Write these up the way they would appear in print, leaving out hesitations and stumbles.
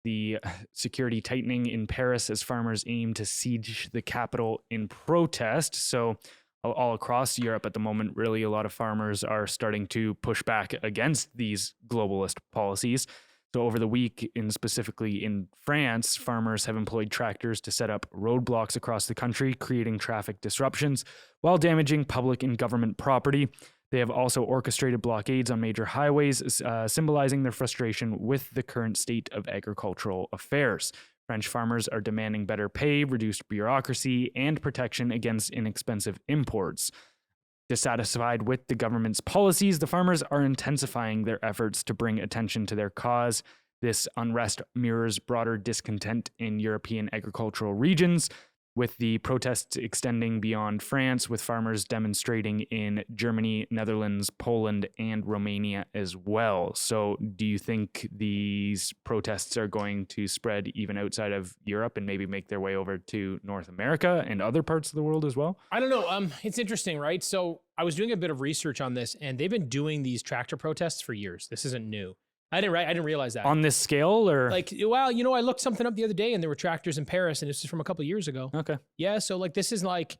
the security tightening in Paris as farmers aim to siege the capital in protest. So all across Europe at the moment, really, a lot of farmers are starting to push back against these globalist policies. So over the week, specifically in France, farmers have employed tractors to set up roadblocks across the country, creating traffic disruptions while damaging public and government property. They have also orchestrated blockades on major highways, symbolizing their frustration with the current state of agricultural affairs. French farmers are demanding better pay, reduced bureaucracy, and protection against inexpensive imports. Dissatisfied with the government's policies, the farmers are intensifying their efforts to bring attention to their cause. This unrest mirrors broader discontent in European agricultural regions, with the protests extending beyond France, with farmers demonstrating in Germany, Netherlands, Poland, and Romania as well. So do you think these protests are going to spread even outside of Europe and maybe make their way over to North America and other parts of the world as well? I don't know. It's interesting, right? So I was doing a bit of research on this, and they've been doing these tractor protests for years. This isn't new. I didn't realize that. On this scale, or? Like, well, I looked something up the other day and there were tractors in Paris, and this is from a couple of years ago. Okay. Yeah, so like this is like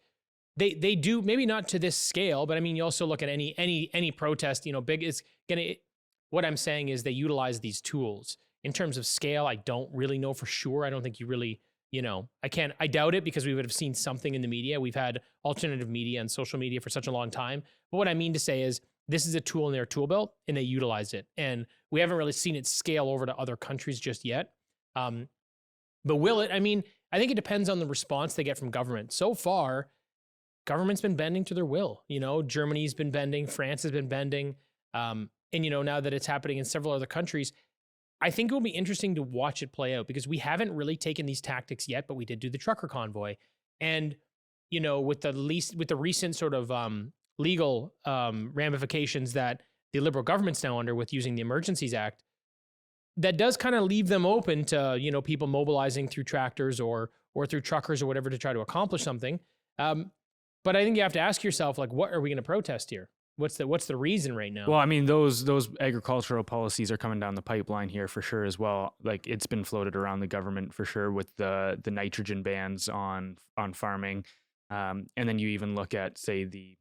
they do, maybe not to this scale, but I mean, you also look at any protest, big is gonna, what I'm saying is they utilize these tools. In terms of scale, I don't really know for sure. I don't think you really, I doubt it, because we would have seen something in the media. We've had alternative media and social media for such a long time. But what I mean to say is, this is a tool in their tool belt, and they utilize it. And we haven't really seen it scale over to other countries just yet. But will it? I mean, I think it depends on the response they get from government. So far, government's been bending to their will. Germany's been bending, France has been bending. And, now that it's happening in several other countries, I think it will be interesting to watch it play out, because we haven't really taken these tactics yet, but we did do the trucker convoy. And, with the recent sort of legal ramifications that the Liberal government's now under with using the Emergencies Act, that does kind of leave them open to, people mobilizing through tractors or through truckers or whatever to try to accomplish something. But I think you have to ask yourself, like, what are we going to protest here? What's the reason right now? Well, I mean, those agricultural policies are coming down the pipeline here for sure as well. Like, it's been floated around the government for sure with the nitrogen bans on farming. And then you even look at, say, the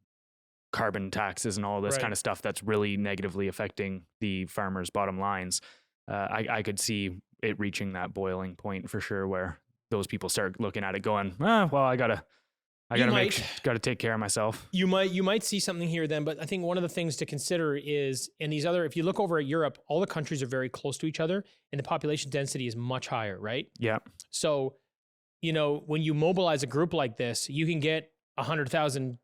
carbon taxes and all this kind of stuff that's really negatively affecting the farmers' bottom lines. I could see it reaching that boiling point for sure, where those people start looking at it going, well, I gotta take care of myself. You might see something here then, but I think one of the things to consider is, if you look over at Europe, all the countries are very close to each other, and the population density is much higher, right? Yeah. So, when you mobilize a group like this, you can get 100,000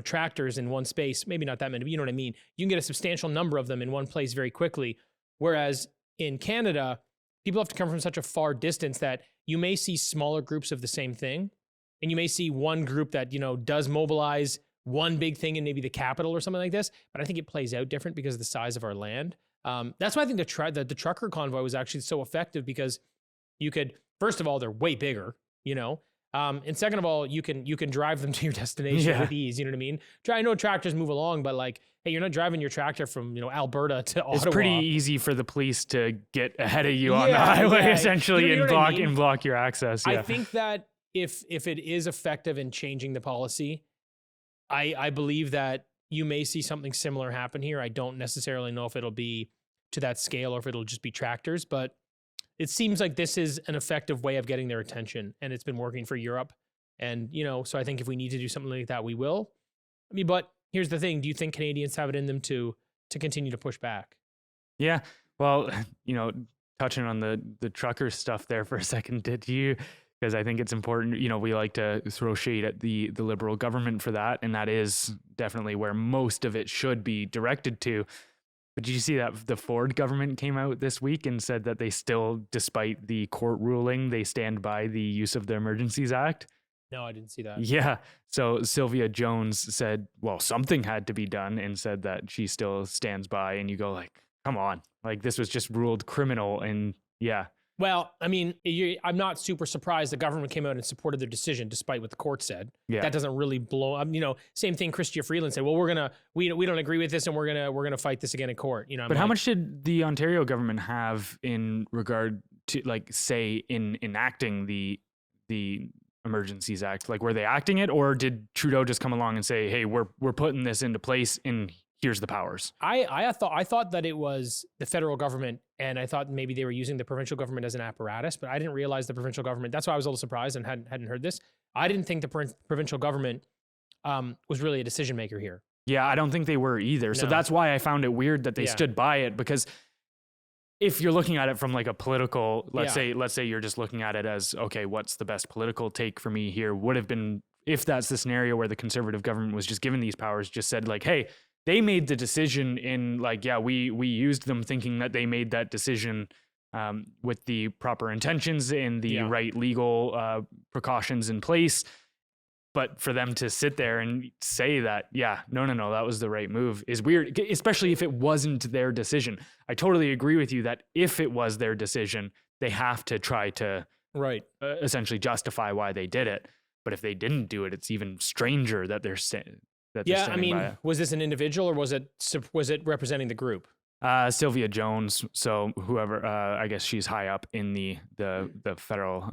tractors in one space, maybe not that many, but you know what I mean? You can get a substantial number of them in one place very quickly. Whereas in Canada, people have to come from such a far distance that you may see smaller groups of the same thing. And you may see one group that, does mobilize one big thing in maybe the capital or something like this. But I think it plays out different because of the size of our land. That's why I think the trucker convoy was actually so effective, because you could, first of all, they're way bigger, and second of all, you can drive them to your destination with ease. You know what I mean? I know tractors move along, but like, hey, you're not driving your tractor from Alberta to Ottawa. It's pretty easy for the police to get ahead of you on the highway, essentially, and block your access. Yeah. I think that if it is effective in changing the policy, I believe that you may see something similar happen here. I don't necessarily know if it'll be to that scale or if it'll just be tractors, but it seems like this is an effective way of getting their attention, and it's been working for Europe. And, so I think if we need to do something like that, we will. I mean, but here's the thing. Do you think Canadians have it in them to continue to push back? Yeah. Well, touching on the trucker stuff there for a second, because I think it's important, we like to throw shade at the Liberal government for that, and that is definitely where most of it should be directed to. But did you see that the Ford government came out this week and said that they still, despite the court ruling, they stand by the use of the Emergencies Act? No, I didn't see that. Yeah. So Sylvia Jones said, well, something had to be done, and said that she still stands by. And you go like, come on, like this was just ruled criminal. And yeah. Well, I mean, I'm not super surprised the government came out and supported their decision, despite what the court said. Yeah. That doesn't really blow. Same thing. Chrystia Freeland said, "Well, we don't agree with this, and we're gonna fight this again in court." But how much did the Ontario government have in regard to like say in enacting the Emergencies Act? Like, were they acting it, or did Trudeau just come along and say, "Hey, we're putting this into place, and here's the powers"? I thought that it was the federal government, and I thought maybe they were using the provincial government as an apparatus, but I didn't realize the provincial government. That's why I was a little surprised and hadn't heard this. I didn't think the provincial government was really a decision maker here. Yeah, I don't think they were either. So No. that's why I found it weird that they Yeah. stood by it, because if you're looking at it from like a political, let's Yeah. say you're just looking at it as, okay, what's the best political take for me here, would have been, if that's the scenario where the conservative government was just given these powers, just said like, hey, they made the decision in like, yeah, we used them thinking that they made that decision with the proper intentions and the Yeah. right legal precautions in place. But for them to sit there and say that, yeah, no, that was the right move is weird, especially if it wasn't their decision. I totally agree with you that if it was their decision, they have to try to Right. essentially justify why they did it. But if they didn't do it, it's even stranger that they're saying that. Yeah, I standing by mean, it. was this an individual or was it representing the group? Sylvia Jones. So whoever, I guess she's high up in the federal,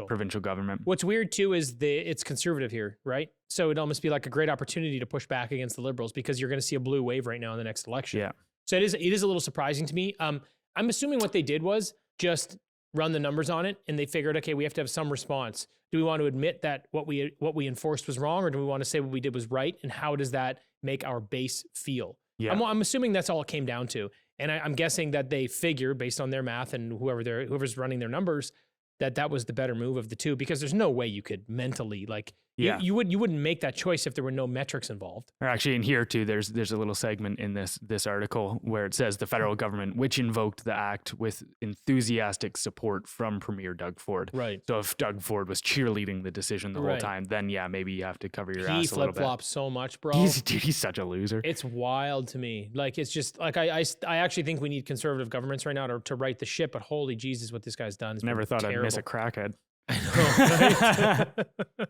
provincial government. What's weird too is it's conservative here, right? So it'd almost be like a great opportunity to push back against the Liberals because you're going to see a blue wave right now in the next election. Yeah. So it is a little surprising to me. I'm assuming what they did was just run the numbers on it, and they figured, okay, we have to have some response. Do we want to admit that what we enforced was wrong, or do we want to say what we did was right? And how does that make our base feel? Yeah. I'm assuming that's all it came down to. And I'm guessing that they figure, based on their math and whoever's running their numbers, that was the better move of the two, because there's no way you could mentally you wouldn't make that choice if there were no metrics involved. Or actually, in here too, there's a little segment in this article where it says the federal government, which invoked the act with enthusiastic support from Premier Doug Ford. Right. So if Doug Ford was cheerleading the decision the whole Right. time, then yeah, maybe you have to cover your He ass a little flip bit. flops so much, bro. He's such a loser. It's wild to me. Like, it's just like I actually think we need conservative governments right now to right the ship. But holy Jesus, what this guy's done! Never thought I'd miss a crackhead. I know. Right?